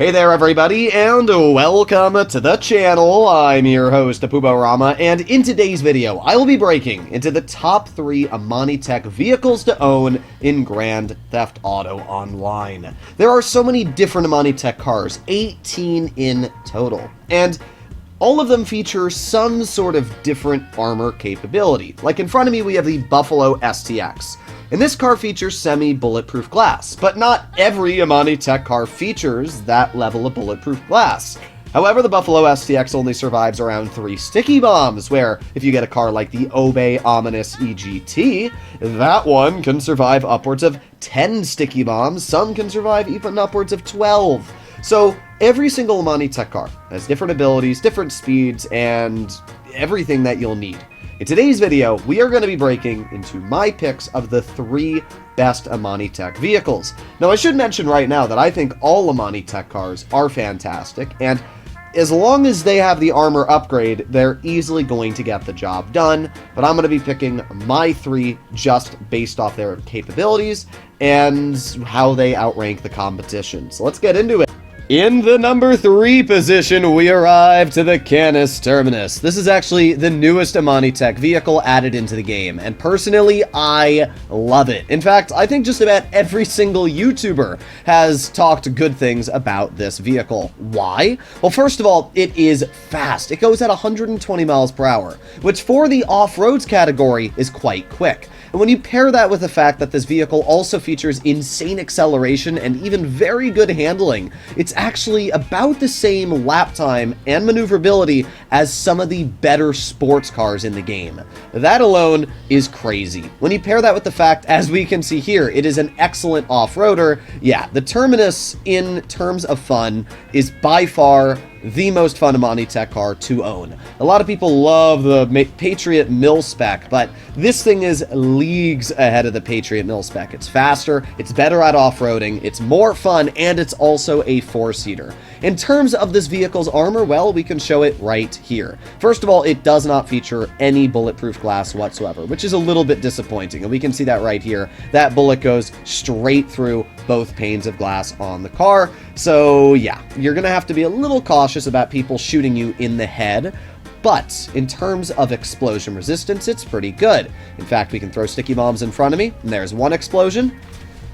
Hey there everybody, and welcome to the channel. I'm your host, Apuborama, and in today's video, I will be breaking into the top 3 Imani Tech vehicles to own in Grand Theft Auto Online. There are so many different Imani Tech cars, 18 in total, and all of them feature some sort of different armor capability. Like in front of me, we have the Buffalo STX. And this car features semi-bulletproof glass, but not every Imani Tech car features that level of bulletproof glass. However, the Buffalo STX only survives around 3 sticky bombs, where if you get a car like the Ocelot EGT, that one can survive upwards of 10 sticky bombs, some can survive even upwards of 12. So every single Imani Tech car has different abilities, different speeds, and everything that you'll need. In today's video, we are going to be breaking into my picks of the 3 best Imani Tech vehicles. Now, I should mention right now that I think all Imani Tech cars are fantastic, and as long as they have the armor upgrade, they're easily going to get the job done, but I'm going to be picking my 3 just based off their capabilities and how they outrank the competition. So let's get into it. In the number 3 position, we arrive to the Canis Terminus. This is actually the newest Imani Tech vehicle added into the game, and personally, I love it. In fact, I think just about every single YouTuber has talked good things about this vehicle. Why? Well, first of all, it is fast. It goes at 120 miles per hour, which for the off-roads category is quite quick. And when you pair that with the fact that this vehicle also features insane acceleration and even very good handling, it's actually about the same lap time and maneuverability as some of the better sports cars in the game. That alone is crazy. When you pair that with the fact, as we can see here, it is an excellent off-roader, yeah, the Terminus in terms of fun is by far the most fun Imani Tech car to own. A lot of people love the Patriot mil-spec, but this thing is leagues ahead of the Patriot mil-spec. It's faster, it's better at off-roading, it's more fun, and it's also a 4-seater. In terms of this vehicle's armor, well, we can show it right here. First of all, it does not feature any bulletproof glass whatsoever, which is a little bit disappointing, and we can see that right here. That bullet goes straight through both panes of glass on the car, so yeah, you're gonna have to be a little cautious about people shooting you in the head, but in terms of explosion resistance, it's pretty good. In fact, we can throw sticky bombs in front of me, and there's 1 explosion,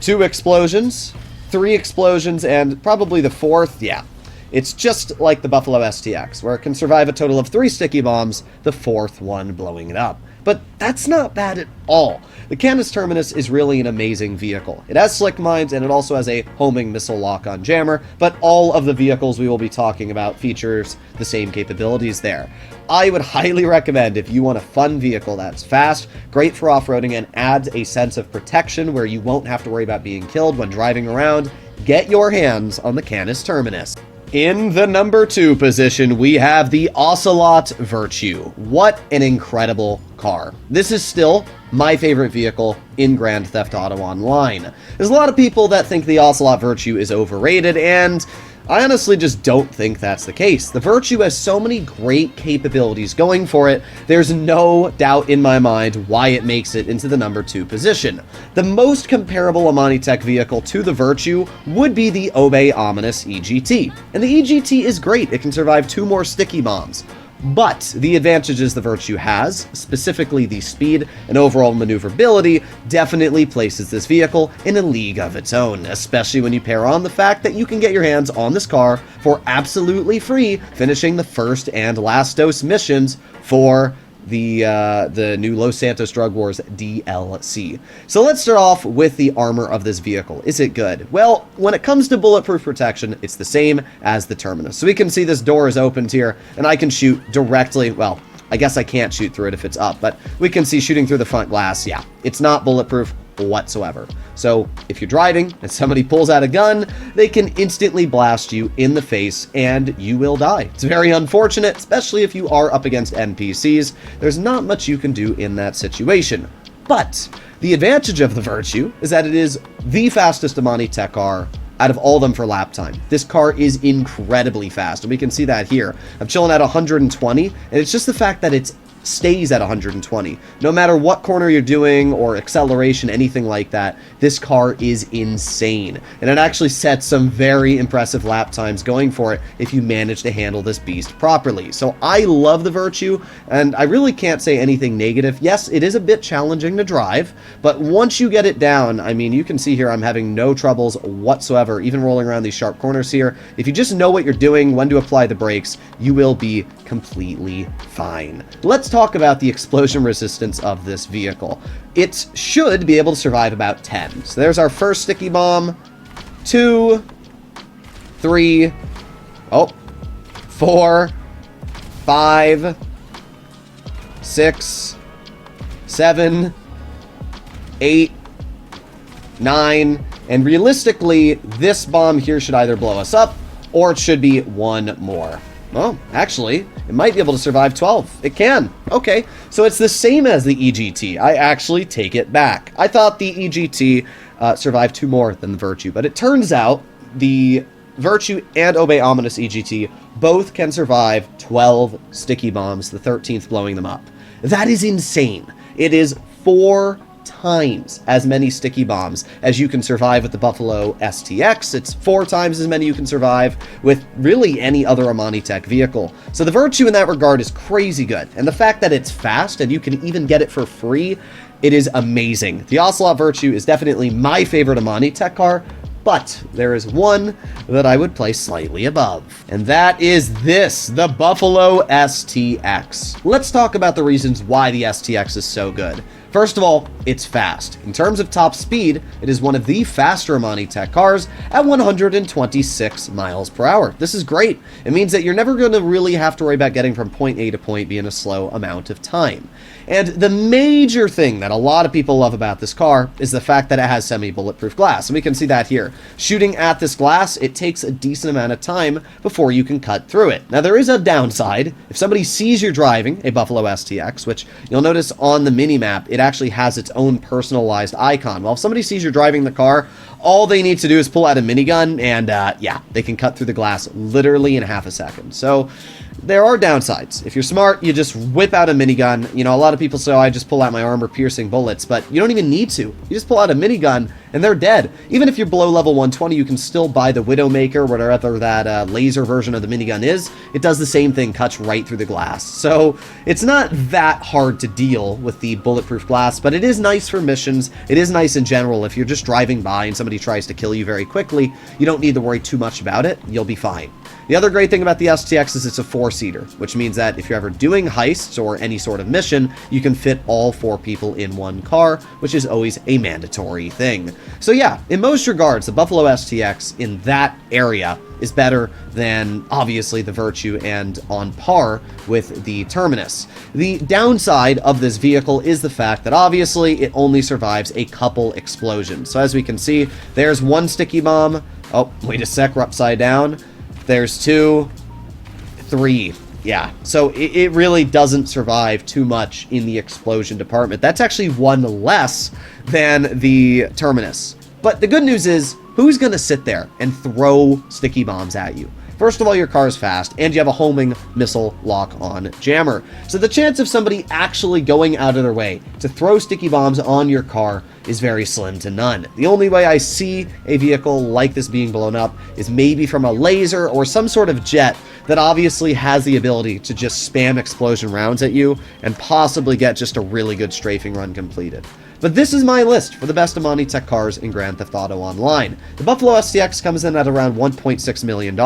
2 explosions, 3 explosions, and probably the 4th, yeah. It's just like the Buffalo STX, where it can survive a total of 3 sticky bombs, the 4th one blowing it up. But that's not bad at all. The Canis Terminus is really an amazing vehicle. It has slick mines, and it also has a homing missile lock-on jammer, but all of the vehicles we will be talking about features the same capabilities there. I would highly recommend, if you want a fun vehicle that's fast, great for off-roading, and adds a sense of protection where you won't have to worry about being killed when driving around, get your hands on the Canis Terminus. In the number 2 position, we have the Ocelot Virtue. What an incredible car. This is still my favorite vehicle in Grand Theft Auto Online. There's a lot of people that think the Ocelot Virtue is overrated, and I honestly just don't think that's the case. The Virtue has so many great capabilities going for it, there's no doubt in my mind why it makes it into the number 2 position. The most comparable Imani Tech vehicle to the Virtue would be the Ocelot EGT. And the EGT is great, it can survive 2 more sticky bombs. But the advantages the Virtue has, specifically the speed and overall maneuverability, definitely places this vehicle in a league of its own, especially when you pair on the fact that you can get your hands on this car for absolutely free, finishing the first and last dose missions for the new Los Santos Drug Wars DLC. So let's start off with the armor of this vehicle. Is it good? Well, when it comes to bulletproof protection, it's the same as the Terminus. So we can see this door is opened here, and I can shoot directly, well, I guess I can't shoot through it if it's up, but we can see shooting through the front glass, yeah, it's not bulletproof whatsoever. So if you're driving and somebody pulls out a gun, they can instantly blast you in the face and you will die. It's very unfortunate, especially if you are up against NPCs. There's not much you can do in that situation. But the advantage of the Virtue is that it is the fastest Imani Tech car out of all of them for lap time. This car is incredibly fast, and we can see that here. I'm chilling at 120, and it's just the fact that it's stays at 120. No matter what corner you're doing or acceleration, anything like that, this car is insane. And it actually sets some very impressive lap times going for it if you manage to handle this beast properly. So I love the Virtue, and I really can't say anything negative. Yes, it is a bit challenging to drive, but once you get it down, I mean, you can see here I'm having no troubles whatsoever, even rolling around these sharp corners here. If you just know what you're doing, when to apply the brakes, you will be completely fine. Let's talk about the explosion resistance of this vehicle. It should be able to survive about 10. So there's our first sticky bomb. 2, 3, 4, 5, 6, 7, 8, 9, and realistically, this bomb here should either blow us up, or it should be one more. Well, actually, it might be able to survive 12. It can. Okay, so it's the same as the EGT. I actually take it back. I thought the EGT survived 2 more than the Virtue, but it turns out the Virtue and Obey Ominous EGT both can survive 12 sticky bombs, the 13th blowing them up. That is insane. It is 4 times as many sticky bombs as you can survive with the Buffalo STX. It's 4 times as many you can survive with really any other Imani Tech vehicle. So the Virtue in that regard is crazy good. And the fact that it's fast and you can even get it for free, it is amazing. The Ocelot Virtue is definitely my favorite Imani Tech car, but there is one that I would place slightly above, and that is this, the Buffalo STX. Let's talk about the reasons why the STX is so good. First of all, it's fast. In terms of top speed, it is one of the faster Imani Tech cars at 126 miles per hour. This is great. It means that you're never going to really have to worry about getting from point A to point B in a slow amount of time. And the major thing that a lot of people love about this car is the fact that it has semi-bulletproof glass. And we can see that here. Shooting at this glass, it takes a decent amount of time before you can cut through it. Now, there is a downside. If somebody sees you're driving a Buffalo STX, which you'll notice on the mini-map, it actually has its own personalized icon. Well, if somebody sees you're driving the car, all they need to do is pull out a minigun, and yeah, they can cut through the glass literally in half a second. So there are downsides. If you're smart, you just whip out a minigun. You know, a lot of people say, oh, I just pull out my armor-piercing bullets, but you don't even need to. You just pull out a minigun, and they're dead. Even if you're below level 120, you can still buy the Widowmaker, whatever that laser version of the minigun is. It does the same thing, cuts right through the glass. So it's not that hard to deal with the bulletproof glass, but it is nice for missions. It is nice in general. If you're just driving by and somebody tries to kill you very quickly, you don't need to worry too much about it. You'll be fine. The other great thing about the STX is it's a 4-seater, which means that if you're ever doing heists or any sort of mission, you can fit all 4 people in one car, which is always a mandatory thing. So yeah, in most regards, the Buffalo STX in that area is better than, obviously, the Virtue and on par with the Terminus. The downside of this vehicle is the fact that, obviously, it only survives a couple explosions. So as we can see, there's 1 sticky bomb. Oh, wait a sec, we're upside down. There's 2, 3. Yeah, so it really doesn't survive too much in the explosion department. That's actually 1 less than the Terminus. But the good news is, who's going to sit there and throw sticky bombs at you? First of all, your car is fast, and you have a homing missile lock-on jammer. So the chance of somebody actually going out of their way to throw sticky bombs on your car is very slim to none. The only way I see a vehicle like this being blown up is maybe from a laser or some sort of jet that obviously has the ability to just spam explosion rounds at you and possibly get just a really good strafing run completed. But this is my list for the best Imani Tech cars in Grand Theft Auto Online. The Buffalo STX comes in at around $1.6 million,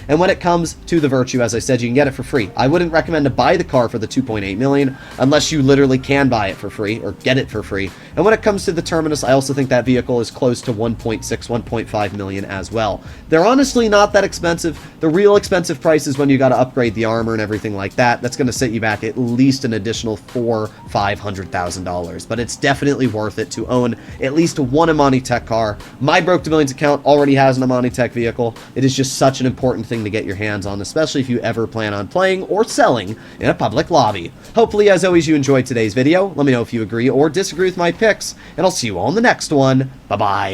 and when it comes to the Virtue, as I said, you can get it for free. I wouldn't recommend to buy the car for the $2.8 million unless you literally can buy it for free or get it for free. And when it comes to the Terminus, I also think that vehicle is close to $1.6, $1.5 million as well. They're honestly not that expensive. The real expensive price is when you got to upgrade the armor and everything like that. That's going to set you back at least an additional $400,000, $500,000. But it's definitely worth it to own at least one Imani Tech car. My Broke to Millions account already has an Imani Tech vehicle. It is just such an important thing to get your hands on, especially if you ever plan on playing or selling in a public lobby. Hopefully, as always, you enjoyed today's video. Let me know if you agree or disagree with my picks, and I'll see you all in the next one. Bye-bye.